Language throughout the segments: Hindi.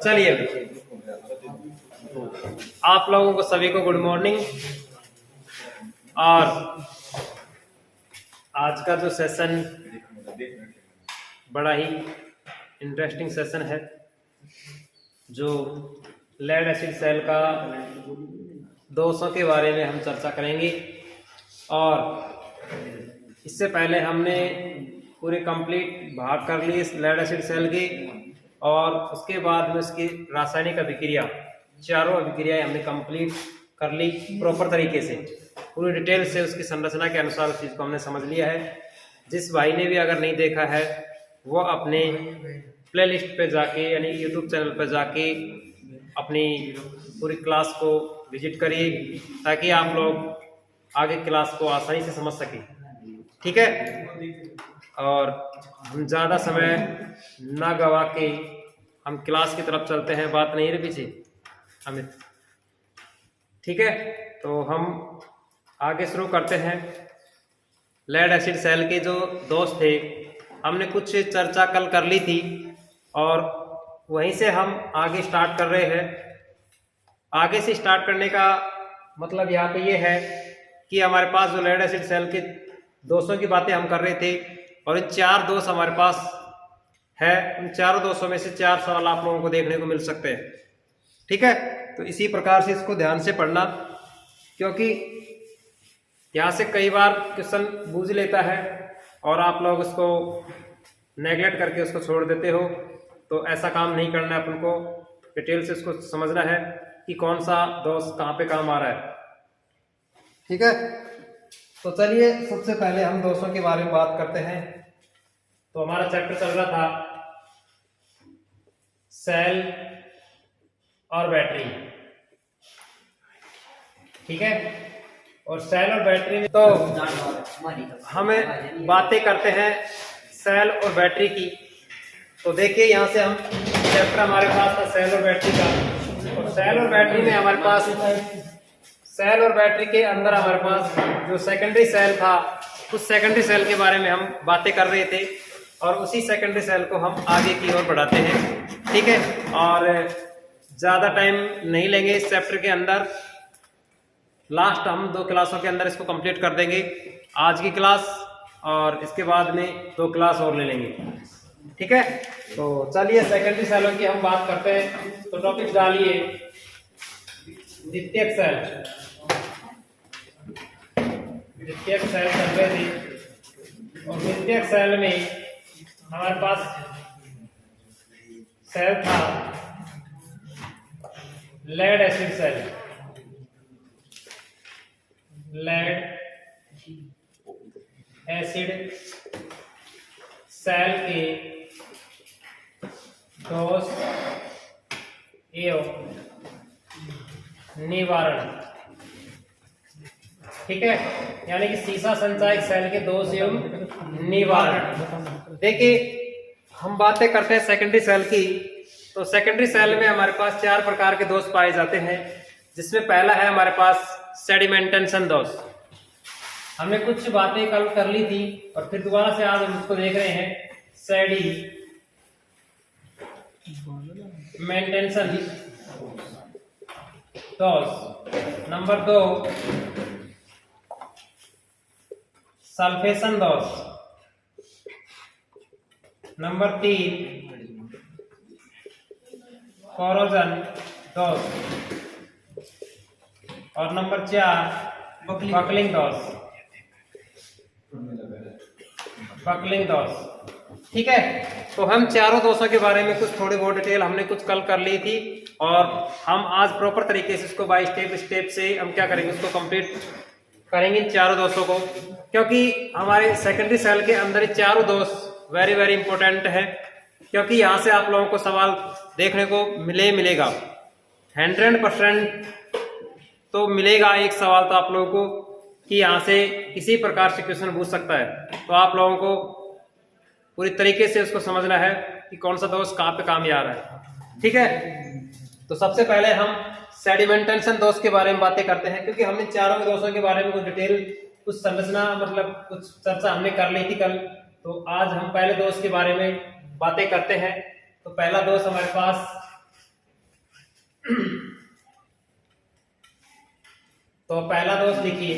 चलिए आप लोगों को सभी को गुड मॉर्निंग। और आज का जो सेशन बड़ा ही इंटरेस्टिंग सेशन है, जो लेड एसिड सेल का दोषों के बारे में हम चर्चा करेंगे। और इससे पहले हमने पूरे कंप्लीट भाग कर लिए इस लेड एसिड सेल की, और उसके बाद में उसकी रासायनिक अभिक्रिया, चारों अभिक्रियाएं हमने कंप्लीट कर ली प्रॉपर तरीके से, पूरी डिटेल से उसकी संरचना के अनुसार उस चीज़ को हमने समझ लिया है। जिस भाई ने भी अगर नहीं देखा है वो अपने प्लेलिस्ट पे जाके यानी यूट्यूब चैनल पे जाके अपनी पूरी क्लास को विजिट करिए, ताकि आप लोग आगे क्लास को आसानी से समझ सकें। ठीक है, और हम ज़्यादा समय ना गवा के हम क्लास की तरफ चलते हैं। बात नहीं है पीछे अमित? ठीक है, तो हम आगे शुरू करते हैं। लेड एसिड सेल के जो दोष थे हमने कुछ चर्चा कल कर ली थी, और वहीं से हम आगे स्टार्ट कर रहे हैं। आगे से स्टार्ट करने का मतलब यहाँ पे ये है कि हमारे पास जो लेड एसिड सेल के दोषों की बातें हम कर रहे थे, और इन 4 दोष हमारे पास है। उन चारों दोषों में से 4 सवाल आप लोगों को देखने को मिल सकते हैं। ठीक है, तो इसी प्रकार से इसको ध्यान से पढ़ना, क्योंकि यहाँ से कई बार क्वेश्चन बूझ लेता है और आप लोग उसको नेगलेक्ट करके उसको छोड़ देते हो। तो ऐसा काम नहीं करना है, अपन को डिटेल से उसको समझना है कि कौन सा दोष कहाँ पे काम आ रहा है। ठीक है, तो चलिए सबसे पहले हम दोषों के बारे में बात करते हैं। तो हमारा चैप्टर चल रहा था सेल और बैटरी। ठीक है, और सेल और बैटरी में तो हमें बातें करते हैं सेल और बैटरी की। तो देखिए यहाँ से हम चैप्टर हमारे पास था सेल और बैटरी का, और सेल और बैटरी में हमारे पास सेल और बैटरी के अंदर हमारे पास जो सेकेंडरी सेल था, उस सेकेंडरी सेल के बारे में हम बातें कर रहे थे, और उसी सेकेंडरी सेल को हम आगे की ओर बढ़ाते हैं। ठीक है, और ज़्यादा टाइम नहीं लेंगे इस चैप्टर के अंदर। लास्ट हम 2 क्लासों के अंदर इसको कंप्लीट कर देंगे, आज की क्लास और इसके बाद में 2 क्लास और ले लेंगे। ठीक है, तो चलिए सेकेंडरी सेलों की हम बात करते हैं। तो टॉपिक डालिए द्वितीयक सेल। द्वितीयक सेल चल रहे थे, और द्वितीयक सेल में हमारे पास सेल था lead acid cell. Lead acid cell के दोष एवं निवारण। ठीक है, यानी कि सीसा संचायक सेल के दोष एवं निवारण। देखिए हम बातें करते हैं सेकेंडरी सेल की। तो सेकेंडरी सेल में हमारे पास 4 प्रकार के दोष पाए जाते हैं, जिसमें पहला है हमारे पास सेडिमेंटेशन दोष। हमने कुछ बातें कल कर ली थी, और फिर दोबारा से आज हम इसको देख रहे हैं। सेडिमेंटेशन दोष। नंबर 2 सल्फेशन दोष। नंबर 3 कोरोजन दोष, और नंबर 4 बकलिंग दोष। बकलिंग दोष। ठीक है, तो हम चारों दोषों के बारे में कुछ थोड़ी बहुत डिटेल हमने कुछ कल कर ली थी, और हम आज प्रॉपर तरीके से इसको बाय स्टेप से हम क्या करेंगे, उसको कंप्लीट करेंगे इन चारों दोषों को, क्योंकि हमारे सेकेंडरी सेल के अंदर ये चारों दोष वेरी वेरी इंपॉर्टेंट है। क्योंकि यहाँ से आप लोगों को सवाल देखने को मिलेगा 100% तो मिलेगा एक सवाल तो आप लोगों को, कि यहाँ से किसी प्रकार से क्वेश्चन पूछ सकता है। तो आप लोगों को पूरी तरीके से उसको समझना है कि कौन सा दोष कहाँ पे काम आ रहा है। ठीक है, तो सबसे पहले हम सेडिमेंटेशन दोष के बारे में बातें करते हैं, क्योंकि हमने चारों दोषों के बारे में कुछ डिटेल, कुछ संरचना, मतलब कुछ चर्चा हमने कर ली थी कल। तो आज हम पहले दोष के बारे में बातें करते हैं। तो पहला दोष हमारे पास तो पहला दोष लिखिए,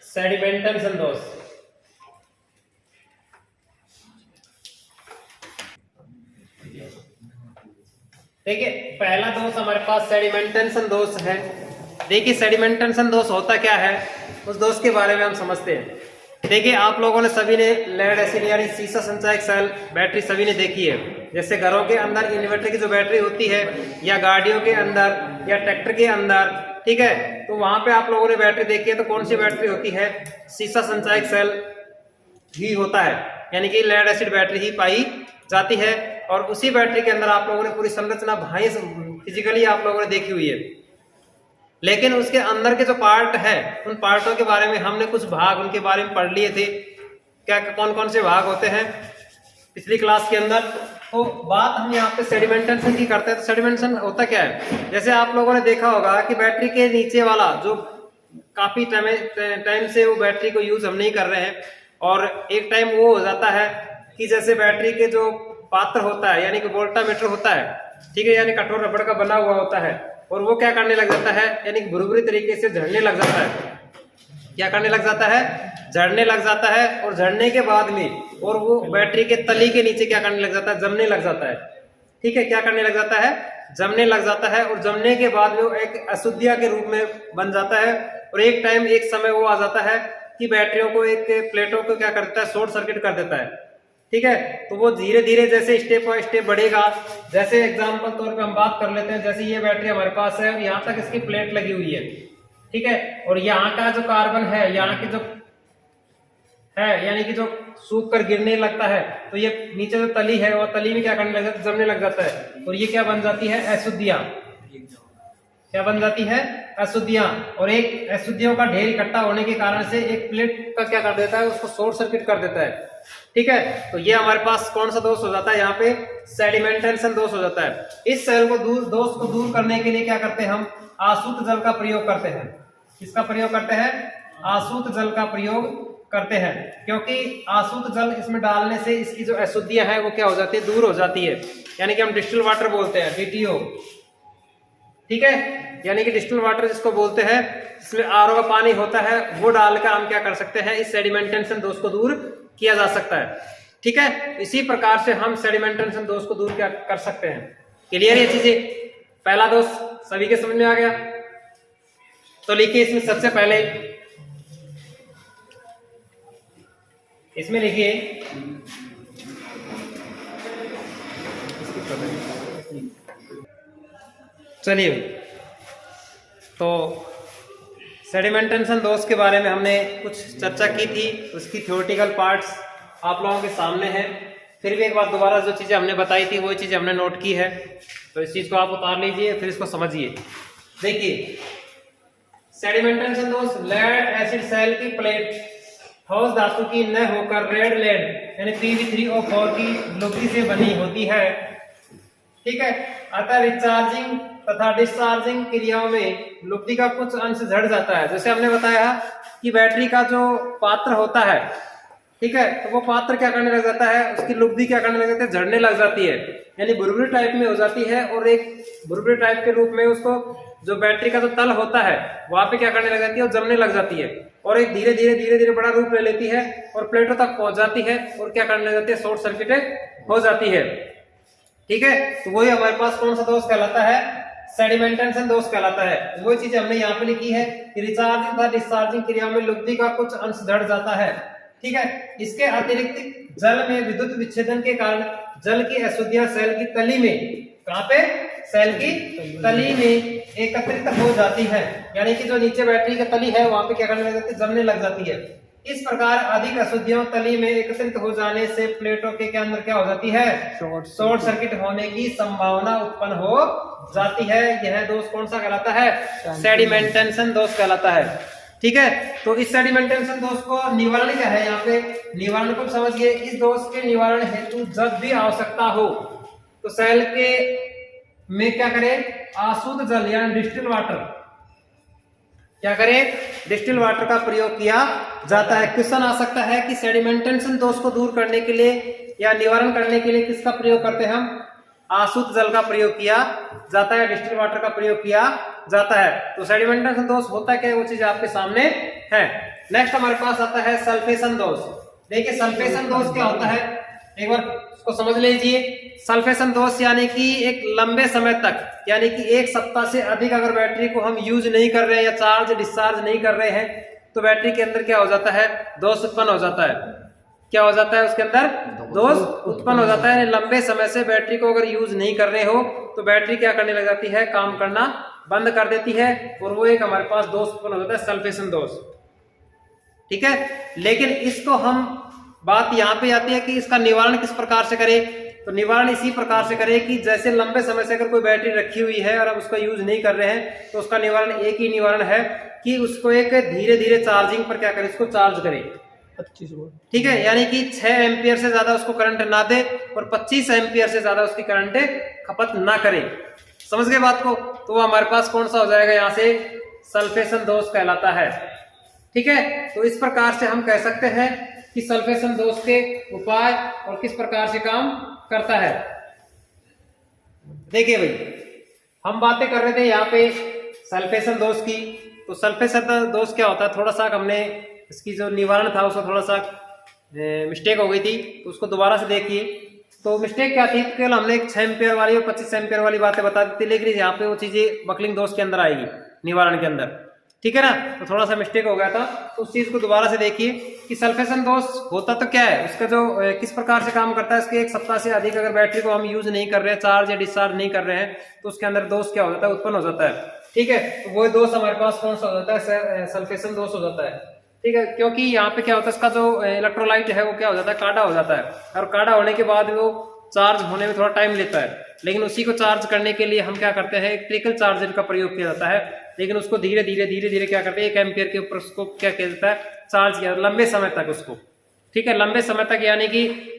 सेडिमेंटेशन दोष। देखिए पहला दोष हमारे पास सेडिमेंटेशन दोष है। देखिए सेडिमेंटेशन दोष होता क्या है, उस दोष के बारे में हम समझते हैं। देखिए आप लोगों ने सभी ने लेड एसिड यानी सीसा संचायक सेल बैटरी सभी ने देखी है। जैसे घरों के अंदर इन्वर्टर की जो बैटरी होती है, या गाड़ियों के अंदर, या ट्रैक्टर के अंदर, ठीक है, तो वहां पे आप लोगों ने बैटरी देखी है। तो कौन सी बैटरी होती है? सीसा संचायक सेल ही होता है, यानी कि लेड एसिड बैटरी ही पाई जाती है। और उसी बैटरी के अंदर आप लोगों ने पूरी संरचना भाई फिजिकली आप लोगों ने देखी हुई है। लेकिन उसके अंदर के जो पार्ट है, उन पार्टों के बारे में हमने कुछ भाग उनके बारे में पढ़ लिए थे। क्या कौन कौन से भाग होते हैं पिछली क्लास के अंदर। तो बात हम यहाँ पे सेडिमेंटेशन की करते हैं। तो सेडिमेंटेशन होता क्या है, जैसे आप लोगों ने देखा होगा कि बैटरी के नीचे वाला जो काफी टाइम से वो बैटरी को यूज हम नहीं कर रहे हैं, और एक टाइम वो हो जाता है कि जैसे बैटरी के जो पात्र होता है, यानी कि वोल्टामीटर होता है, ठीक है, यानी कठोर रबड़ का बना हुआ होता है, और वो क्या करने लग जाता है, यानी कि बुरी तरीके से झड़ने लग जाता है। क्या करने लग जाता है? झड़ने लग जाता है। और झड़ने के बाद में और वो बैटरी के तली के नीचे क्या करने लग जाता है? जमने लग जाता है। ठीक है, क्या करने लग जाता है? जमने लग जाता है। और जमने के बाद में वो एक अशुद्धिया के रूप में बन जाता है। और एक समय वो आ जाता है कि बैटरियों को, एक प्लेटों को क्या करता है? शॉर्ट सर्किट कर देता है। ठीक है, तो वो धीरे धीरे जैसे स्टेप बाय स्टेप बढ़ेगा। जैसे एग्जांपल तौर पे हम बात कर लेते हैं, जैसे ये बैटरी हमारे पास है और यहाँ तक इसकी प्लेट लगी हुई है, ठीक है, और यहाँ का जो कार्बन है, यहाँ की जो है, यानी कि जो सूख कर गिरने लगता है, तो ये नीचे जो तली है वो तली में क्या करने लग जाता है? जमने लग जाता है। और ये क्या बन जाती है? अशुद्धियां। क्या बन जाती है? अशुद्धियां। और एक अशुद्धियों का ढेर इकट्ठा होने के कारण से एक प्लेट का क्या कर देता है? उसको शॉर्ट सर्किट कर देता है। ठीक है, तो ये हमारे पास कौन सा दोष हो जाता है? यहाँ पे सेडिमेंटेशन दोष हो जाता है। इस सेल को दोष को दूर करने के लिए क्या करते हैं हम? आसुत जल का प्रयोग करते हैं। किसका प्रयोग करते हैं? आसुत जल का प्रयोग करते हैं, क्योंकि आसुत जल इसमें डालने से इसकी जो अशुद्धियां है वो क्या हो जाती है? दूर हो जाती है। यानी कि हम डिस्टिल वाटर बोलते हैं, DTO। ठीक है, यानी कि डिस्टिल वाटर जिसको बोलते हैं, जिसमें RO का पानी होता है, वो डालकर हम क्या कर सकते हैं? इस सेडिमेंटेशन दोष को दूर किया जा सकता है। ठीक है, इसी प्रकार से हम सेडिमेंटेशन दोष को दूर क्या कर सकते हैं। क्लियर ये चीजें? पहला दोष सभी के समझ में आ गया। तो लिखिए इसमें सबसे पहले, इसमें लिखिए चलिए, तो सेडिमेंटेशन दोष के बारे में हमने कुछ चर्चा की थी। उसकी थ्योरेटिकल पार्ट्स आप लोगों के सामने है। फिर भी एक बार दोबारा जो चीजें हमने बताई थी वही चीजें हमने नोट की है, तो इस चीज को आप उतार लीजिए, फिर इसको समझिए। देखिए सेडिमेंटेशन दोष, लेड एसिड सेल की प्लेट ठोस धातु की न होकर रेड लेड यानी PB3O4 की लुब्धि से बनी होती है। ठीक है, अतः रिचार्जिंग तथा डिस्चार्जिंग क्रियाओं में लुब्धि का कुछ अंश झड़ जाता है। जैसे हमने बताया कि बैटरी का जो पात्र होता है, ठीक है, तो वो पात्र क्या करने लग जाता है? उसकी लुब्धि क्या करने लग जाती है? झड़ने लग जाती है, यानी बुरबुरी टाइप में हो जाती है। और एक बुरबुरी टाइप के रूप में उसको जो बैटरी का जो तल होता है वहां पे क्या करने लग जाती है? जमने लग जाती है, और एक धीरे धीरे बड़ा रूप ले लेती है और प्लेटों तक पहुंच जाती है, और क्या करने लग जाती है? शॉर्ट सर्किट हो जाती है। ठीक है, तो वही हमारे पास कौन सा दोष कहलाता है? सेडिमेंटेशन दोष कहलाता है। वही चीज हमने यहाँ पे लिखी है कि रिचार्जिंग तथा डिस्चार्जिंग क्रिया में लुब्धि का कुछ अंश झड़ जाता है। ठीक है, इसके अतिरिक्त जल में विद्युत विच्छेदन के कारण जल की अशुद्धियां सेल की तली में, कहां पे? सेल की तली में एकत्रित हो जाती है, यानी कि जो नीचे बैटरी की तली है वहां पे क्या करने लग जाती है? जमने लग जाती है। इस प्रकार अधिक अशुद्धियों तली में एकत्रित हो जाने से प्लेटों के अंदर क्या हो जाती है? शॉर्ट सर्किट होने की संभावना उत्पन्न हो जाती है। यह दोष कौन सा कहलाता है? सेडिमेंटेशन दोष कहलाता है। ठीक है, तो इस सेडिमेंटेशन दोष को निवारण क्या है? यहाँ पे निवारण को समझिए। इस दोष के निवारण हेतु जब भी आवश्यकता हो तो सेल के में क्या करें? आसुत जल यानी डिस्टिल वाटर, क्या करें? डिस्टिल वाटर का प्रयोग किया जाता है। क्वेश्चन आ सकता है कि सेडिमेंटेशन दोष को दूर करने के लिए या निवारण करने के लिए किसका प्रयोग करते हैं हम? आशुद्ध जल का प्रयोग किया जाता है, डिस्टिल वाटर का प्रयोग किया जाता है। तो सेडिमेंटेशन दोष होता है क्या, वो चीज आपके सामने है। नेक्स्ट हमारे पास आता है सल्फेशन दोष। देखिए सल्फेशन दोष क्या होता है, एक बार इसको समझ लीजिए। सल्फेशन दोष यानी कि एक लंबे समय तक, यानी कि 1 सप्ताह से अधिक अगर बैटरी को हम यूज नहीं कर रहे हैं या चार्ज डिस्चार्ज नहीं कर रहे हैं, तो बैटरी के अंदर क्या हो जाता है, दोष उत्पन्न हो जाता है। क्या हो जाता है, उसके अंदर दोष उत्पन्न हो जाता है। लंबे समय से बैटरी को अगर यूज नहीं कर रहे हो तो बैटरी क्या करने लग जाती है, काम करना बंद कर देती है, और वो एक हमारे पास दोष उत्पन्न हो जाता है, सल्फेशन दोष। ठीक है, लेकिन इसको हम बात यहाँ पे आती है कि इसका निवारण किस प्रकार से करें। तो निवारण इसी प्रकार से करें कि जैसे लंबे समय से अगर कोई बैटरी रखी हुई है और अब उसका यूज नहीं कर रहे हैं, तो उसका निवारण एक ही निवारण है कि उसको एक धीरे धीरे चार्जिंग पर क्या करें, इसको चार्ज करें। 25 वोल्ट, ठीक है, यानी कि 6 एम्पियर से ज्यादा उसको करंट ना दे और 25 एम्पियर से ज्यादा उसकी करंट खपत ना करे। समझ गए बात को। तो वो हमारे पास कौन सा हो जाएगा, यहाँ से सल्फेशन दोष कहलाता है। ठीक है, तो इस प्रकार से हम कह सकते हैं कि सल्फेशन दोष के उपाय और किस प्रकार से काम करता है। देखिए भाई, हम बातें कर रहे थे यहाँ पे सल्फेशन दोष की। तो सल्फेशन दोष क्या होता है, थोड़ा सा हमने इसकी जो निवारण था उसको थोड़ा सा मिस्टेक हो गई थी, तो उसको दोबारा से देखिए। तो मिस्टेक क्या थी, केवल हमने एक 6 एम्पियर वाली और 25 एम्पियर वाली बातें बता दी थी, लेकिन यहाँ पे वो चीजें बकलिंग दोष के अंदर आएगी, निवारण के अंदर। ठीक है ना, तो थोड़ा सा मिस्टेक हो गया था, तो उस चीज को दोबारा से देखिए कि सल्फेशन दोष होता तो क्या है, उसका जो किस प्रकार से काम करता है। इसके 1 सप्ताह से अधिक अगर बैटरी को हम यूज नहीं कर रहे हैं, चार्ज या डिस्चार्ज नहीं कर रहे हैं, तो उसके अंदर दोष क्या हो जाता है, उत्पन्न हो जाता है। ठीक है, तो वो दोष हमारे पास कौन सा हो जाता है, सल्फेशन दोष हो जाता है। ठीक है, क्योंकि यहाँ पे क्या होता है, इसका जो इलेक्ट्रोलाइट है वो क्या हो जाता है, काढ़ा हो जाता है, और काढ़ा होने के बाद वो चार्ज होने में थोड़ा टाइम लेता है। लेकिन उसी को चार्ज करने के लिए हम क्या करते हैं, एक ट्रिकल चार्जर का प्रयोग किया जाता है, लेकिन उसको धीरे धीरे क्या करते हैं, 1 एम्पियर के ऊपर उसको क्या किया जाता है, चार्ज किया लंबे समय तक उसको। ठीक है, लंबे समय तक, यानी कि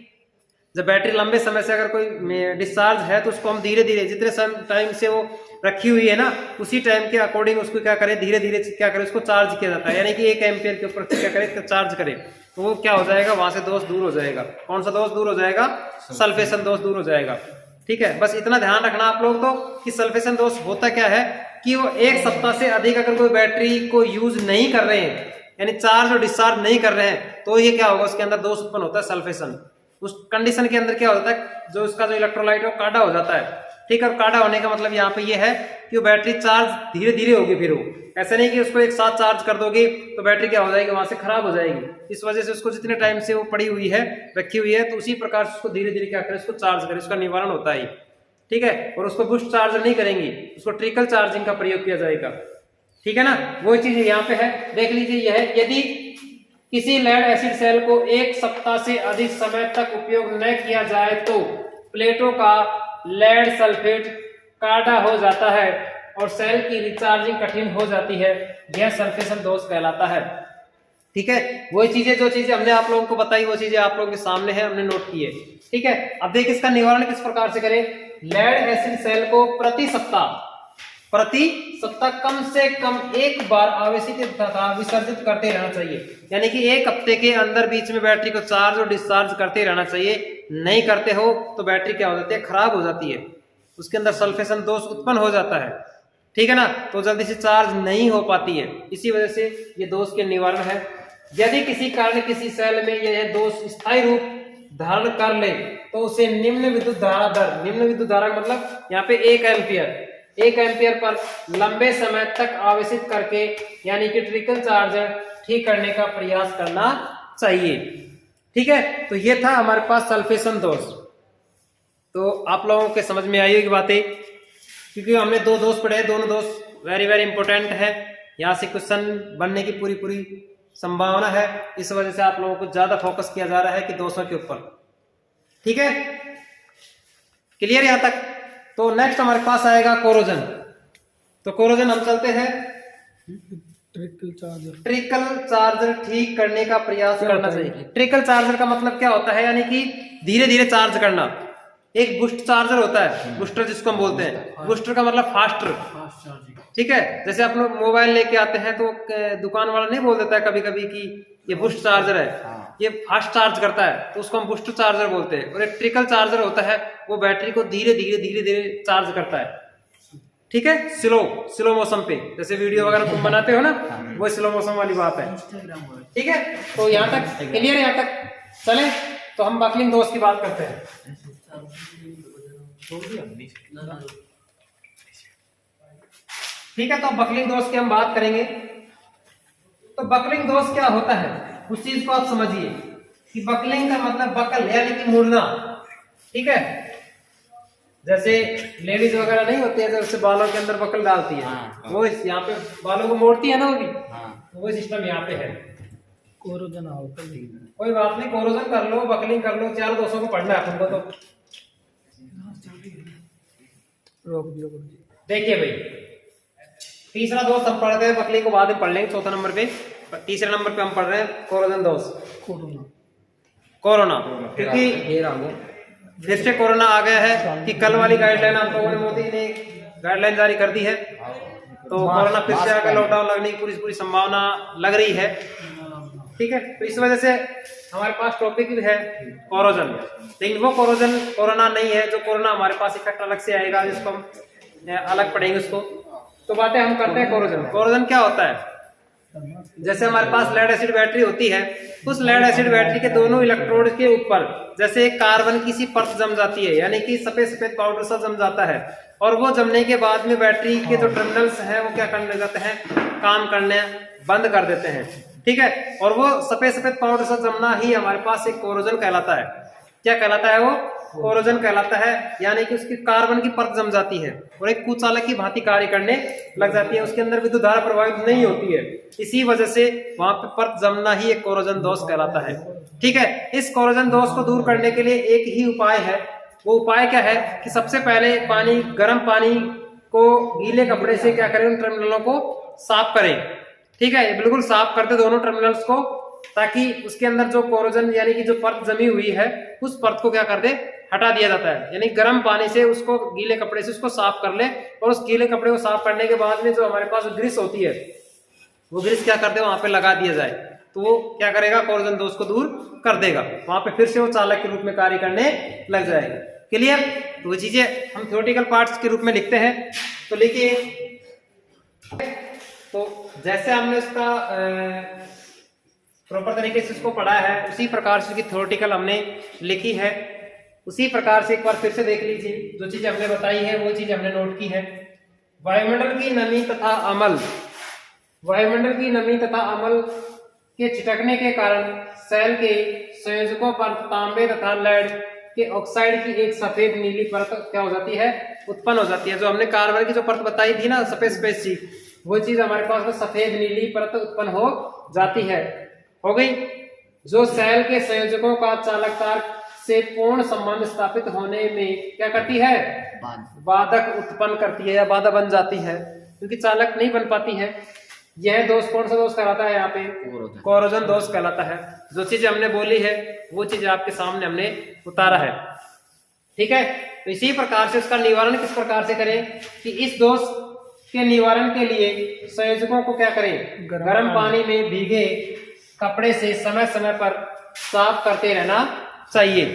जब बैटरी लंबे समय से अगर कोई डिस्चार्ज है तो उसको हम धीरे धीरे जितने टाइम से वो रखी हुई है ना, उसी टाइम के अकॉर्डिंग उसको क्या करें, धीरे धीरे क्या करें, उसको चार्ज किया जाता है। यानी कि 1 एम्पियर के ऊपर क्या करें, चार्ज करें, तो वो क्या हो जाएगा, वहां से दोष दूर हो जाएगा। कौन सा दोष दूर हो जाएगा, सल्फेशन दोष दूर हो जाएगा। ठीक है, बस इतना ध्यान रखना आप लोग तो कि सल्फेशन दोष होता क्या है कि वो 1 सप्ताह से अधिक अगर कोई बैटरी को यूज नहीं कर रहे हैं, यानी चार्ज और डिस्चार्ज नहीं कर रहे हैं, तो ये क्या होगा, उसके अंदर दोष उत्पन्न होता है, सल्फेशन। उस कंडीशन के अंदर क्या होता है, जो इसका जो इलेक्ट्रोलाइट है वो काढ़ा हो जाता है। ठीक है, और काढ़ा होने का मतलब यहाँ पे ये है कि वो बैटरी चार्ज धीरे धीरे होगी। फिर वो ऐसा नहीं कि उसको एक साथ चार्ज कर दोगे तो बैटरी क्या हो जाएगी, वहां से खराब हो जाएगी। इस वजह से उसको जितने टाइम से वो पड़ी हुई है, रखी हुई है, तो उसी प्रकार से उसको धीरे धीरे क्या करें, उसको चार्ज करें, उसका निवारण होता है। ठीक है, और उसको बूस्ट चार्जर नहीं करेंगे, उसको ट्रिकल चार्जिंग का प्रयोग किया जाएगा। ठीक है ना, वो चीज यहाँ पे है, देख लीजिए। यह है, यदि किसी लेड एसिड सेल को 1 सप्ताह से अधिक समय तक उपयोग न किया जाए तो प्लेटों का लेड सल्फेट काढ़ा हो जाता है और सेल की रिचार्जिंग कठिन हो जाती है। यह सल्फेशन दोष कहलाता है। ठीक है, वही चीजें जो चीजें हमने आप लोगों को बताई वो चीजें आप लोगों के सामने है, हमने नोट की है। ठीक है, अब देखिए इसका निवारण किस प्रकार से करें। लेड एसिड सेल को प्रति सप्ताह कम से कम 1 बार आवेशित तथा विसर्जित करते रहना चाहिए। यानी कि 1 हफ्ते के अंदर बीच में बैटरी को चार्ज और डिस्चार्ज करते रहना चाहिए। नहीं करते हो तो बैटरी क्या हो जाती है, खराब हो जाती है, उसके अंदर सल्फेशन दोष उत्पन्न हो जाता है। ठीक है ना, तो जल्दी से चार्ज नहीं हो पाती है, इसी वजह से ये दोष के निवारण है। यदि किसी कारण किसी सेल में यह दोष स्थायी रूप धारण कर ले तो उसे निम्न विद्युत धारा दर, निम्न विद्युत धारा मतलब यहाँ पे 1 एम्पियर पर लंबे समय तक आवेशित करके, यानी कि ट्रिकल चार्जर ठीक करने का प्रयास करना चाहिए। ठीक है, तो ये था हमारे पास सल्फेशन दोष। तो आप लोगों के समझ में आई होगी बातें, क्योंकि हमने 2 दोष पढ़े, दोनों दोष वेरी इंपॉर्टेंट है। यहाँ से क्वेश्चन बनने की पूरी संभावना है, इस वजह से आप लोगों को ज्यादा फोकस किया जा रहा है कि दोषों के ऊपर। ठीक है, क्लियर यहाँ तक। तो नेक्स्ट हमारे पास आएगा कोरोजन। तो कोरोजन हम चलते हैं, ट्रिकल चार्जर ठीक करने का प्रयास करना चाहिए। ट्रिकल चार्जर का मतलब क्या होता है, यानी कि धीरे धीरे चार्ज करना। एक बूस्ट चार्जर होता है, बूस्टर जिसको हम बोलते हैं, बूस्टर का मतलब फास्ट चार्जिंग। ठीक है, जैसे आप लोग मोबाइल लेके आते हैं तो दुकान वाला नहीं बोल देता है कभी कभी कि ये बुस्ट चार्जर है, ये फास्ट चार्ज करता है तो उसको हम बुस्ट चार्जर बोलते हैं। और एक ट्रिकल चार्जर होता है, वो बैटरी को धीरे धीरे चार्ज करता है। ठीक है, स्लो मोशन पे, जैसे वीडियो वगैरह तुम बनाते हो ना, वो स्लो मोशन वाली बात है। ठीक है, तो यहाँ तक क्लियर, यहाँ तक चले तो हम बकलिंग दोष की बात करते हैं। ठीक है, तो बकलिंग दोष की हम बात करेंगे। तो बकलिंग दोष क्या होता है उस चीज को आप समझिए कि बकलिंग का मतलब बकल यानी कि मुड़ना। ठीक है, जैसे लेडीज वगैरह नहीं होती है, जैसे बालों के अंदर बकल डालती है, वो यहाँ पे बालों को मोड़ती है ना, वो भी वो सिस्टम यहाँ पे है। कोरोजन कोई बात नहीं, कोरोजन कर लो, बकलिंग कर लो, चार दोषों को पढ़ना है अपन को। तो देखिए भाई, तीसरा दोष हम पढ़ गए, बकलिंग को बाद में पढ़ लेंगे, चौथा नंबर पे। तीसरे नंबर पे हम पढ़ रहे हैं कोरोजन दोष, कोरोना। क्योंकि फिर से कोरोना आ गया है कि कल वाली गाइडलाइन आप लोगों ने, मोदी ने गाइडलाइन जारी कर दी है, तो कोरोना फिर से आकर लॉकडाउन लगने की पूरी संभावना लग रही है। ठीक है, तो इस वजह से हमारे पास टॉपिक भी है कोरोजन, लेकिन वो कोरोजन कोरोना नहीं है जो कोरोना हमारे पास इफेक्ट अलग से आएगा, जिसको हम अलग पढ़ेंगे उसको। तो बातें हम करते हैं कोरोजन। कोरोजन क्या होता है? जैसे हमारे पास लेड एसिड बैटरी होती है, उस लेड एसिड बैटरी के दोनों इलेक्ट्रोड के ऊपर जैसे एक कार्बन की सी परत जम जाती है, यानी कि सफेद पाउडर सा जम जाता है, और वो जमने के बाद में बैटरी के जो टर्मिनल्स हैं वो क्या करने लग जाते हैं, काम करने बंद कर देते हैं। ठीक है, और वो सफेद पाउडर सा जमना ही हमारे पास एक कोरोजन कहलाता है। क्या कहलाता है? वो कोरोजन कहलाता है, यानी कि उसकी कार्बन की परत जम जाती है और एक कुचालक की भांति कार्य करने लग जाती है, उसके अंदर विद्युत धारा प्रवाहित नहीं होती है, इसी वजह से वहां पे परत जमना ही एक कोरोजन दोष कहलाता है। ठीक है, इस कोरोजन दोष को दूर करने के लिए एक ही उपाय है। वो उपाय क्या है कि सबसे पहले गर्म पानी को गीले कपड़े से क्या करें, उन टर्मिनलों को साफ करें। ठीक है, बिल्कुल साफ कर दे दोनों टर्मिनल्स को, ताकि उसके अंदर जो कोरोजन यानी कि जो परत जमी हुई है उस परत को क्या कर दे, हटा दिया जाता है। यानी गर्म पानी से उसको, गीले कपड़े से उसको साफ कर ले, और उस गीले कपड़े को साफ करने के बाद में जो हमारे पास ग्रीस होती है, वो ग्रीस क्या कर दे, वहां पे लगा दिया जाए, तो वो क्या करेगा, कोरोजन दोष को दूर कर देगा। वहां पे फिर से वो चालक के रूप में कार्य करने लग जाएगा। क्लियर? तो वो चीजें हम थ्योरेटिकल पार्ट्स के रूप में लिखते हैं। तो लिखिए, तो जैसे हमने उसका प्रॉपर तरीके से उसको पढ़ा है, उसी प्रकार से उसकी थ्योरेटिकल हमने लिखी है। उसी प्रकार से एक बार फिर से देख लीजिए, जो चीज हमने बताई है वो चीज हमने नोट की है। वायुमंडल की नमी तथा अम्ल, वायुमंडल की नमी तथा अम्ल के छिटकने के कारण सेल के संयोजकों पर तांबे तथा लेड के ऑक्साइड की एक सफेद नीली परत क्या हो जाती है, उत्पन्न हो जाती है। जो हमने कार्बन की जो परत बताई थी ना, सफेद सी, वो चीज हमारे पास में सफेद नीली परत उत्पन्न हो जाती है, हो गई, जो सेल के संयोजकों का चालक तार से पूर्ण संबंध स्थापित होने में क्या करती है, बाधक उत्पन्न करती है या बाधा बन जाती है, क्योंकि चालक नहीं बन पाती है। यह दोष कौन सा दोष कहलाता है? यहाँ पे कोरोजन दोष कहलाता है। जो चीज हमने बोली है वो चीज आपके सामने हमने उतारा है। ठीक है, तो इसी प्रकार से उसका निवारण किस प्रकार से करें कि इस दोष के निवारण के लिए संयोजकों को क्या करें, गर्म पानी में भीगे कपड़े से समय समय पर साफ करते रहना चाहिए।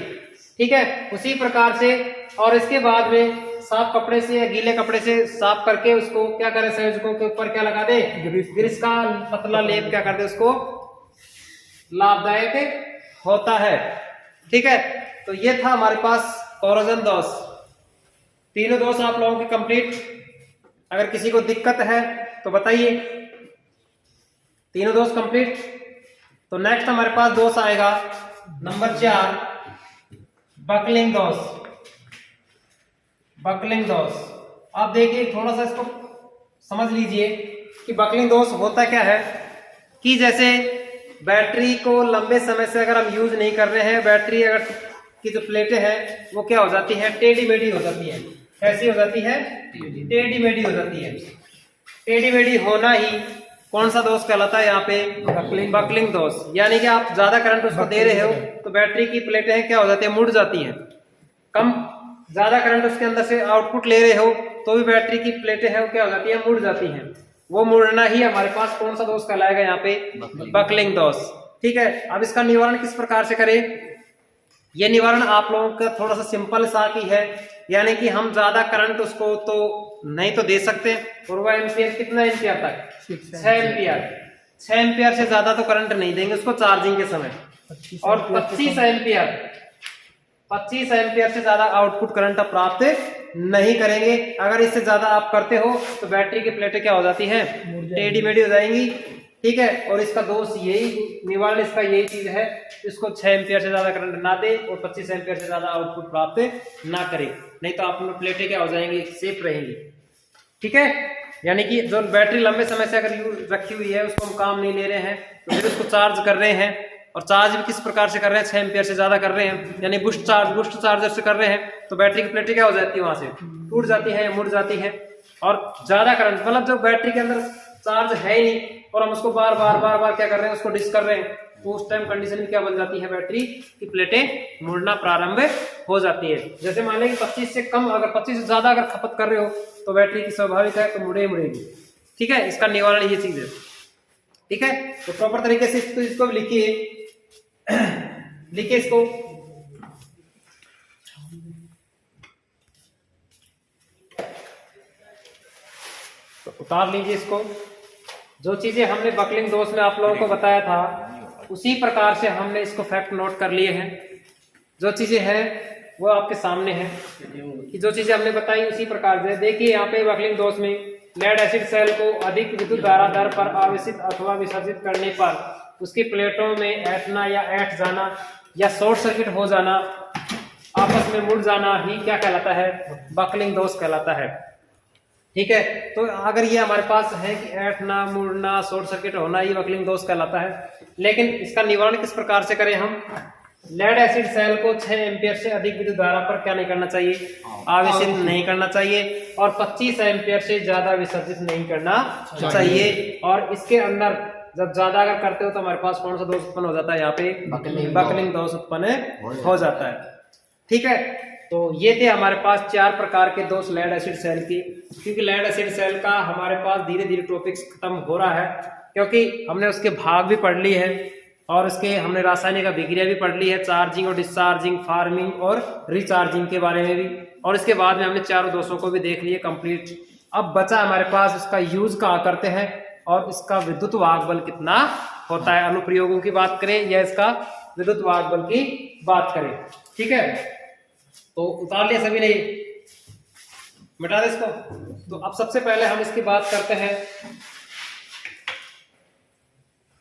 ठीक है, उसी प्रकार से, और इसके बाद में साफ कपड़े से या गीले कपड़े से साफ करके उसको क्या करें, संयोजकों के ऊपर क्या लगा दे, ग्रीस का पतला लेप क्या कर दे, उसको लाभदायक होता है। ठीक है, तो ये था हमारे पास कोरोजन दोष। तीनों दोष आप लोगों की कंप्लीट। अगर किसी को दिक्कत है तो बताइए। तीनों दोष कंप्लीट। तो नेक्स्ट हमारे पास दोष आएगा नंबर 4, बकलिंग दोष। बकलिंग दोष, आप देखिए थोड़ा सा इसको समझ लीजिए कि बकलिंग दोष होता क्या है। कि जैसे बैटरी को लंबे समय से अगर हम यूज नहीं कर रहे हैं, बैटरी अगर की जो प्लेटें हैं वो क्या हो जाती है, टेढ़ी मेढ़ी हो जाती है। कैसी हो जाती है? टेढ़ी मेढ़ी हो जाती है। टेढ़ी मेढ़ी होना ही कौन सा दोष कहलाता है यहाँ पे? बकलिंग दोष। यानी कि आप ज्यादा करंट उसको दे रहे हो तो बैटरी की प्लेटें क्या हो जाती है, मुड़ जाती हैं। कम ज्यादा करंट उसके अंदर से आउटपुट ले रहे हो तो भी बैटरी की प्लेटें हैं वो क्या हो जाती है, मुड़ जाती हैं। वो मुड़ना ही हमारे पास कौन सा दोष कहलाएगा यहाँ पे? बकलिंग दोष। ठीक है, अब इसका निवारण किस प्रकार से करें? ये निवारण आप लोगों का थोड़ा सा सिंपल सा की है, यानी कि हम ज्यादा करंट उसको तो नहीं तो दे सकते, और वह एम्पियर कितना एम्पियर तक? 6 एम्पियर। 6 एम्पियर से ज्यादा तो करंट नहीं देंगे उसको चार्जिंग के समय। और 25 एम्पियर से ज्यादा आउटपुट करंट आप प्राप्त नहीं करेंगे। अगर इससे ज्यादा आप करते हो तो बैटरी की प्लेटें क्या हो जाती हैं? टेढ़ी मेढ़ी हो जाएंगी। ठीक है, और इसका दोष यही, निवारण इसका यही चीज है, इसको 6 एम्पियर से ज्यादा करंट ना दे और 25 एम्पियर से ज्यादा आउटपुट प्राप्त ना करे, नहीं तो आप प्लेटें क्या हो जाएंगी? सेफ रहेंगी। ठीक है, यानी कि जो बैटरी लंबे समय से अगर यूज रखी हुई है उसको हम काम नहीं ले रहे हैं, तो फिर उसको चार्ज कर रहे हैं, और चार्ज भी किस प्रकार से कर रहे हैं? 6 एम्पियर से ज्यादा कर रहे हैं, यानी बुस्ट चार्जर से कर रहे हैं, तो बैटरी की प्लेटें क्या हो जाती है? वहां से टूट जाती है, मुड़ जाती है, और ज्यादा करंट, मतलब जब बैटरी के अंदर चार्ज है ही नहीं और हम उसको बार बार क्या कर रहे हैं? उसको डिस कर रहे हैं, तो उस टाइम कंडीशन में क्या बन जाती है? बैटरी की प्लेटें मुड़ना प्रारंभ हो जाती है। जैसे मान लें कि 25 से कम, अगर 25 से ज्यादा अगर खपत कर रहे हो तो बैटरी की स्वाभाविक है तो मुड़ेगी। ठीक है, इसका निवारण ये चीज है। ठीक है, तो प्रॉपर तरीके से इसको लिखिए इसको। तो उतार लीजिए इसको। जो चीजें हमने बकलिंग दोष में आप लोगों को बताया था उसी प्रकार से हमने इसको फैक्ट नोट कर लिए हैं। जो चीजें हैं वो आपके सामने है कि जो चीजें हमने बताई उसी प्रकार से। देखिए यहाँ पे बकलिंग दोष में लेड एसिड सेल को अधिक विद्युत धारा दर पर आवेशित अथवा विसर्जित करने पर उसकी प्लेटों में ऐंठना या ऐंठ जाना या शॉर्ट सर्किट हो जाना, आपस में मुड़ जाना ही क्या कहलाता है? बकलिंग दोष कहलाता है। ठीक है, तो अगर ये हमारे पास है कि ऐंठना, मुड़ना, शॉर्ट सर्किट होना, ये बकलिंग दोष कहलाता है। लेकिन इसका निवारण किस प्रकार से करें हम? लेड एसिड सेल को 6 एम्पियर से अधिक विद्युत धारा पर क्या नहीं करना चाहिए? आवेशित नहीं करना चाहिए, और 25 एम्पियर से ज्यादा विसर्जित नहीं करना चाहिए। और इसके अंदर जब ज्यादा अगर करते हो तो हमारे पास कौन सा दोष उत्पन्न हो जाता है? यहाँ पे बकलिंग दोष उत्पन्न हो जाता है। ठीक है, तो ये थे हमारे पास 4 प्रकार के दोष लेड एसिड सेल की। क्योंकि लेड एसिड सेल का हमारे पास धीरे धीरे टॉपिक्स खत्म हो रहा है, क्योंकि हमने उसके भाग भी पढ़ ली है और उसके हमने रासायनिक अभिक्रिया भी पढ़ ली है, चार्जिंग और डिस्चार्जिंग, फार्मिंग और रिचार्जिंग के बारे में भी, और इसके बाद में हमने चारों दोषों को भी देख लिए कंप्लीट। अब बचा हमारे पास इसका यूज कहाँ करते हैं और इसका विद्युत वाहक बल कितना होता है। अनुप्रयोगों की बात करें या इसका विद्युत वाहक बल की बात करें। ठीक है, तो उतार लिया सभी ने, मिटा दे इसको। तो अब सबसे पहले हम इसकी बात करते हैं,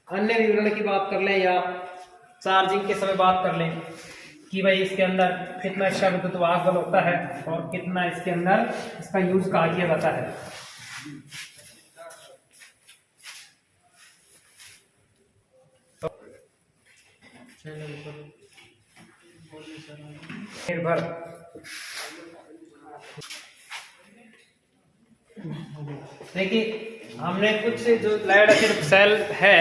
अन्य विवरण की बात कर लें या चार्जिंग के समय बात कर लें कि भाई इसके अंदर कितना इसका विद्युत वाहक बल होता है और कितना इसके अंदर इसका यूज कहाँ किया जाता है। निर्भर देखिए, हमने कुछ जो लेड एसिड सेल है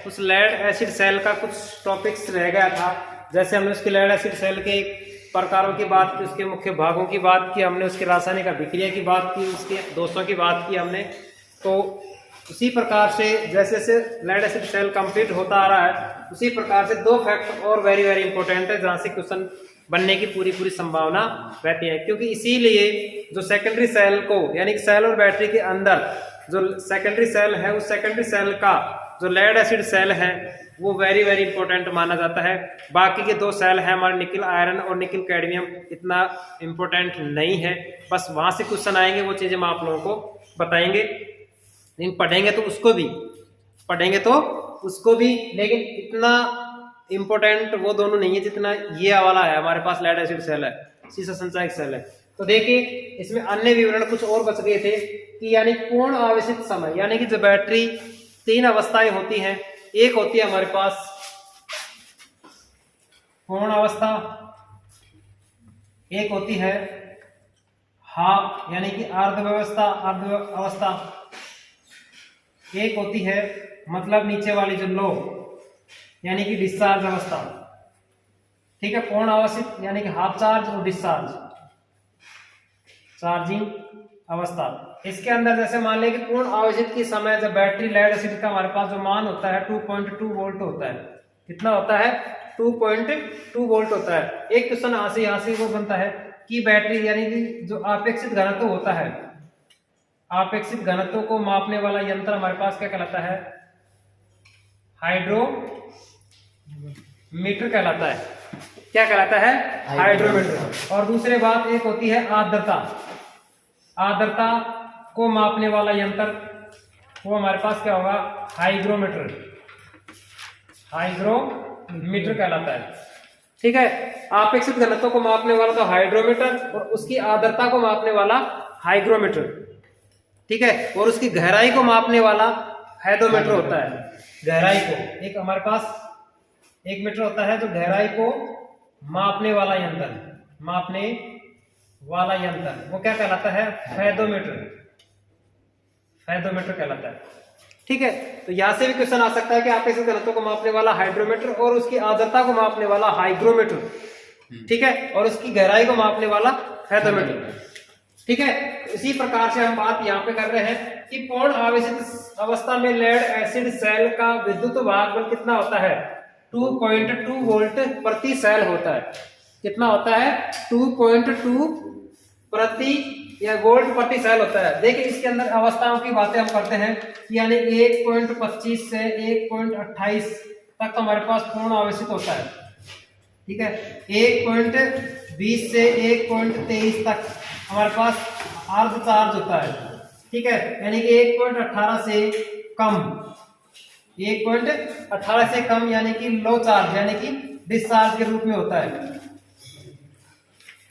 उस लेड एसिड सेल का कुछ टॉपिक्स रह गया था। जैसे हमने उसके लेड एसिड सेल के प्रकारों की बात की, उसके मुख्य भागों की बात की, हमने उसके रासायनिक अभिक्रिया की बात की, उसके दोषों की बात की हमने। तो उसी प्रकार से जैसे जैसे लेड एसिड सेल कंप्लीट होता आ रहा है उसी प्रकार से 2 फैक्ट और वेरी वेरी इंपॉर्टेंट है जहां से क्वेश्चन बनने की पूरी संभावना रहती है। क्योंकि इसीलिए जो सेकेंडरी सेल को, यानी कि सेल और बैटरी के अंदर जो सेकेंडरी सेल है उस सेकेंडरी सेल का जो लेड एसिड सेल है वो वेरी वेरी इंपॉर्टेंट माना जाता है। बाकी के 2 सेल है हमारे निकिल आयरन और निकिल कैडमियम, इतना इंपॉर्टेंट नहीं है। बस वहां से क्वेश्चन आएंगे, वो चीजें हम आप लोगों को बताएंगे। लेकिन पढ़ेंगे तो उसको भी, लेकिन इतना इंपॉर्टेंट वो दोनों नहीं है जितना ये वाला है हमारे पास लेड एसिड सेल है, सीसा संचायक सेल है। तो देखिए इसमें अन्य विवरण कुछ और बच गए थे कि यानी पूर्ण आवेशित समय, यानी कि जो बैटरी 3 अवस्थाएं होती हैं। एक होती है हमारे पास पूर्ण अवस्था, एक होती है हाफ यानी कि अर्ध अवस्था, एक होती है मतलब नीचे वाली जो लो यानी कि डिस्चार्ज अवस्था। ठीक है, पूर्ण आवेशित यानी कि हाफ चार्ज और डिस्चार्ज चार्जिंग अवस्था। इसके अंदर जैसे मान लें कि पूर्ण आवेशित के समय जब बैटरी लेड एसिड का हमारे पास जो मान होता है 2.2 वोल्ट होता है, कितना होता है 2.2 वोल्ट होता है। एक क्वेश्चन यहाँ से वो बनता है कि बैटरी यानी कि जो आपेक्षित घनत्व होता है, आपेक्षित घनत्व को मापने वाला यंत्र हमारे पास क्या कहलाता है, हाइड्रोमीटर कहलाता है। क्या कहलाता है, हाइड्रोमीटर। और दूसरी बात एक होती है आर्द्रता, आर्द्रता को मापने वाला यंत्र वो हमारे पास क्या होगा, हाइग्रोमीटर, हाइग्रोमीटर कहलाता है। ठीक है, आपेक्षित घनत्व को मापने वाला तो हाइड्रोमीटर और उसकी आर्द्रता को मापने वाला हाइग्रोमीटर। ठीक है, और उसकी गहराई को मापने वाला हेडोमीटर होता है। गहराई को एक हमारे पास 1 मीटर होता है, तो गहराई को मापने वाला यंत्र, मापने वाला यंत्र वो क्या कहलाता है, फेदोमीटर, फेदोमीटर कहलाता है। ठीक है, तो यहां से भी क्वेश्चन आ सकता है कि आपेक्षिक घनत्व को मापने वाला हाइड्रोमीटर और उसकी आर्द्रता को मापने वाला हाइग्रोमीटर। ठीक है, और उसकी गहराई को मापने वाला फेदोमीटर। ठीक है, इसी प्रकार से हम बात यहाँ पे कर रहे हैं कि पूर्ण आवेशित अवस्था में लेड एसिड सेल का विद्युत वाहक बल कितना होता है, 2.2 वोल्ट प्रति सेल होता है। कितना होता है, 2.2 प्रति या वोल्ट प्रति सेल होता है। देखिए इसके अंदर अवस्थाओं की बातें हम करते हैं, यानी 1.25 से 1.28 तक हमारे पास पूर्ण आवेशित होता है। ठीक है, 1.20 से 1.23 तक हमारे पास अर्ध चार्ज होता है। ठीक है, यानी कि 1.18 से कम, 1.18 से कम यानी कि लो चार्ज, यानी कि डिस्चार्ज के रूप में होता है।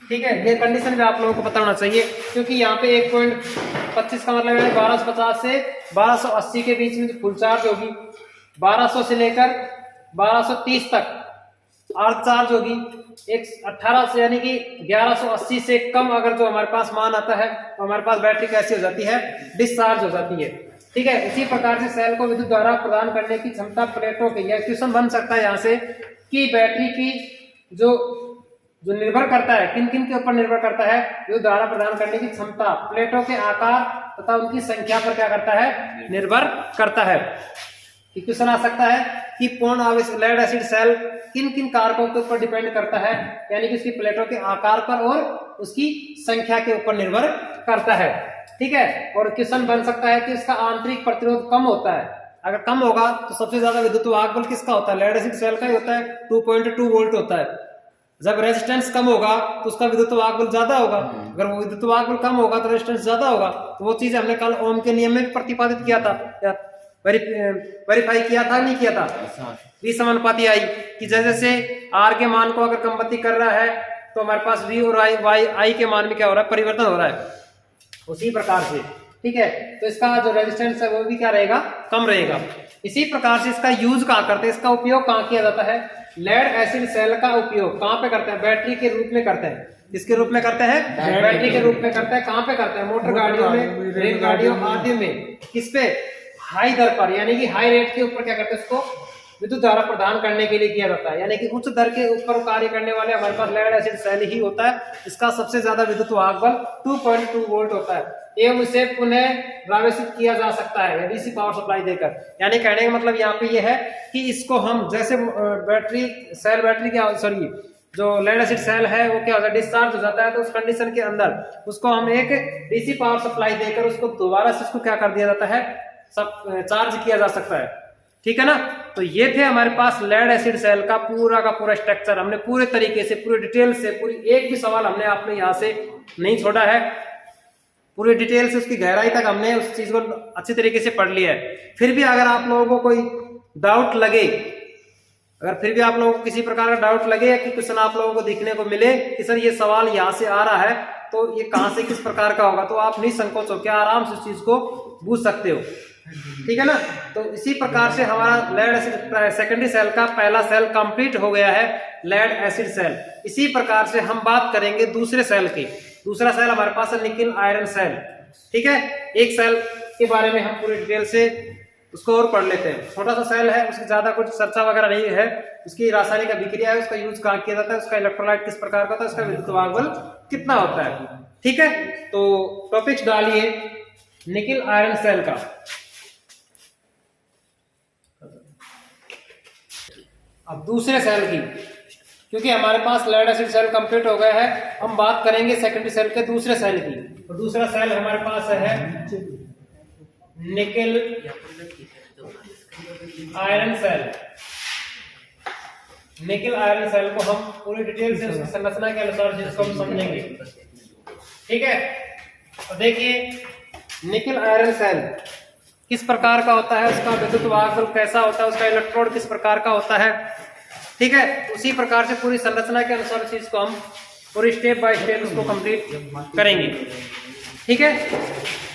ठीक है, ये कंडीशन भी आप लोगों को पता होना चाहिए, क्योंकि यहाँ पे 1.25 का मतलब है 1250 से 1280 के बीच में जो फुल चार्ज होगी, 1200 से लेकर 1230 तक अर्ध चार्ज होगी, 18 से यानी कि 1180 से कम अगर जो हमारे पास मान आता है तो हमारे पास बैटरी कैसी हो जाती है, डिस्चार्ज हो जाती है। ठीक है, इसी प्रकार से सेल को विद्युत धारा प्रदान करने की क्षमता प्लेटों की, यह क्वेश्चन बन सकता है यहाँ से कि बैटरी की जो निर्भर करता है, किन किन के ऊपर निर्भर करता है, विद्युत धारा प्रदान करने की क्षमता प्लेटों के आकार तथा उनकी संख्या पर क्या करता है, निर्भर करता है। क्वेश्चन आ सकता है कि पूर्ण आवेशित लेड एसिड सेल किन किन कारकों के ऊपर डिपेंड करता है, यानी कि उसकी प्लेटों के आकार पर और उसकी संख्या के ऊपर निर्भर करता है। ठीक है, और क्वेश्चन बन सकता है कि उसका आंतरिक प्रतिरोध कम होता है। अगर कम होगा तो सबसे ज्यादा विद्युत वाहक बल किसका होता है, लेड एसिड सेल का ही होता है, 2.2 वोल्ट होता है। जब रेजिस्टेंस कम होगा तो उसका विद्युत वाहक बल ज्यादा होगा, अगर वो विद्युत वाहक बल कम होगा तो रेजिस्टेंस ज्यादा होगा। तो वो चीज हमने कल ओम के नियम में प्रतिपादित किया था, वेरीफाई किया था, नहीं किया था, V समानुपाती आई कि जैसे से R के मान को अगर कमबत्ती कर रहा है तो हमारे पास V और I के मान में क्या हो रहा है, परिवर्तन हो रहा है। उसी प्रकार से ठीक है, तो इसका जो रेजिस्टेंस है वो भी क्या रहेगा, कम रहेगा। इसी प्रकार से इसका यूज कहाँ करते हैं, इसका उपयोग कहाँ किया जाता है, लेड एसिड सेल का उपयोग कहाँ पे करते हैं, बैटरी के रूप में करते हैं। किसके रूप में करते हैं, बैटरी के रूप में करते हैं। कहाँ पे करते हैं, मोटर गाड़ियों में, रेलगाड़ियों आदि में। किस पे, हाई दर पर, यानी कि हाई रेट के ऊपर क्या करते हैं, उसको विद्युत धारा प्रदान करने के लिए किया जाता है। यानी कि उच्च दर के ऊपर कार्य करने वाले हमारे पास लेड एसिड सेल ही होता है। इसका सबसे ज्यादा विद्युत वाहक बल 2.2 वोल्ट होता है एवं इसे पुनः प्रावेशित किया जा सकता है डीसी पावर सप्लाई देकर। यानी कहने का मतलब यहाँ पे ये है कि इसको हम जैसे बैटरी सेल, बैटरी क्या सॉरी जो लेड एसिड सेल है वो क्या होता है, डिस्चार्ज हो जाता है, तो उस कंडीशन के अंदर उसको हम एक डीसी पावर सप्लाई देकर उसको दोबारा से इसको क्या कर दिया जाता है, सब चार्ज किया जा सकता है। ठीक है ना। तो ये थे हमारे पास लेड एसिड सेल का पूरा स्ट्रक्चर। हमने पूरे तरीके से, पूरे डिटेल से, पूरी एक भी सवाल हमने आपने यहाँ से नहीं छोड़ा है, पूरी डिटेल से उसकी गहराई तक हमने उस चीज को अच्छी तरीके से पढ़ लिया है। फिर भी अगर आप लोगों को कोई डाउट लगे, अगर फिर भी आप लोगों को किसी प्रकार का डाउट लगे कि क्वेश्चन आप लोगों को देखने को मिले कि सर ये सवाल यहाँ से आ रहा है तो ये कहाँ से किस प्रकार का होगा, तो आप निसंकोच होकर आराम से उस चीज को पूछ सकते हो। ठीक है ना। तो इसी प्रकार से हमारा लेड एसिड सेकेंडरी सेल का पहला सेल कंप्लीट हो गया है, लेड एसिड सेल। इसी प्रकार से हम बात करेंगे दूसरे सेल की। दूसरा सेल हमारे पास है निकिल आयरन सेल। ठीक है, एक सेल के बारे में हम पूरी डिटेल से उसको और पढ़ लेते हैं। छोटा सा सेल है, उसकी ज्यादा कुछ चर्चा वगैरह नहीं है। उसकी रासायनिक अभिक्रिया है, उसका यूज कहाँ किया जाता है, उसका इलेक्ट्रोलाइट किस प्रकार का होता है, उसका विद्युत वाहक बल कितना होता है। ठीक है, तो टॉपिक्स डालिए निकिल आयरन सेल का। अब दूसरे सेल की, क्योंकि हमारे पास लेड एसिड सेल कंप्लीट हो गया है, हम बात करेंगे सेकेंडरी सेल के दूसरे सेल की। तो दूसरा सेल हमारे पास है nickel iron cell. Nickel iron cell को हम पूरी डिटेल से उसकी संरचना के अनुसार जिसको हम समझेंगे, ठीक है। तो देखिए निकेल आयरन सेल किस प्रकार का होता है, उसका विद्युत वाहक बल कैसा होता है, उसका इलेक्ट्रोड किस प्रकार का होता है, ठीक है। उसी प्रकार से पूरी संरचना के अनुसार चीज को हम पूरी स्टेप बाय स्टेप उसको कंप्लीट करेंगे, ठीक है।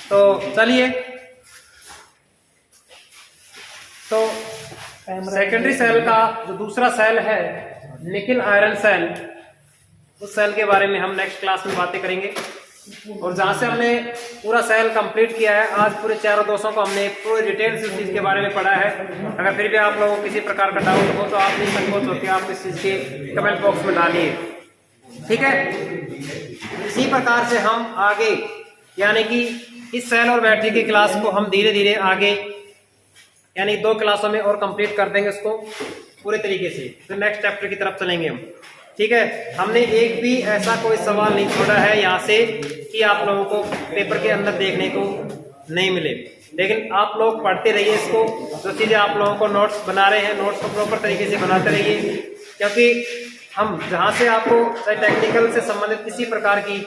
तो चलिए, तो सेकेंडरी सेल का जो दूसरा सेल है निकेल आयरन सेल, उस सेल के बारे में हम नेक्स्ट क्लास में बातें करेंगे। और जहां से हमने पूरा सेल कंप्लीट किया है, आज पूरे चारों दोस्तों को हमने पूरे डिटेल से उस चीज के बारे में पढ़ा है। अगर फिर भी आप लोगों को किसी प्रकार का डाउट हो तो आप निसंकोच होकर आप इस चीज के कमेंट बॉक्स में डालिए, ठीक है। इसी प्रकार से हम आगे, यानी कि इस सेल और बैटरी की क्लास को हम धीरे धीरे आगे यानी 2 क्लासों में और कंप्लीट कर देंगे उसको पूरे तरीके से। फिर नेक्स्ट चैप्टर की तरफ चलेंगे हम, ठीक है। हमने एक भी ऐसा कोई सवाल नहीं छोड़ा है यहाँ से कि आप लोगों को पेपर के अंदर देखने को नहीं मिले, लेकिन आप लोग पढ़ते रहिए इसको। जो चीजें आप लोगों को नोट्स बना रहे हैं, नोट्स को प्रॉपर तरीके से बनाते रहिए, क्योंकि हम जहाँ से आपको चाहे टेक्निकल से संबंधित किसी प्रकार की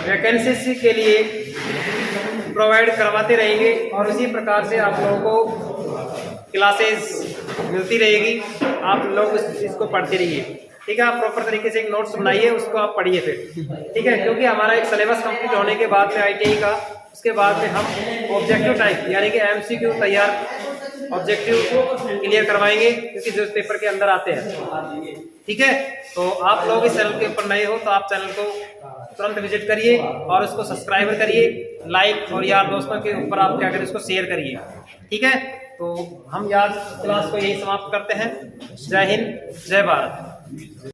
वैकेंसी के लिए प्रोवाइड करवाते रहेंगे और इसी प्रकार से आप लोगों को क्लासेस मिलती रहेगी। आप लोग इस चीज को पढ़ते रहिए, ठीक है। आप प्रॉपर तरीके से एक नोट्स बनाइए, उसको आप पढ़िए फिर, ठीक है। क्योंकि हमारा एक सिलेबस कंप्लीट होने के बाद में ITI का, उसके बाद में हम ऑब्जेक्टिव टाइप यानी कि MCQ तैयार ऑब्जेक्टिव क्लियर करवाएंगे, क्योंकि जो पेपर के अंदर आते हैं, ठीक है। तो आप लोग इस चैनल के ऊपर नए हो तो आप चैनल को तुरंत विजिट करिए और उसको सब्सक्राइब करिए, लाइक और यार दोस्तों के ऊपर आप क्या करें, उसको शेयर करिए, ठीक है। तो हम यार क्लास को यही समाप्त करते हैं। जय हिंद, जय भारत।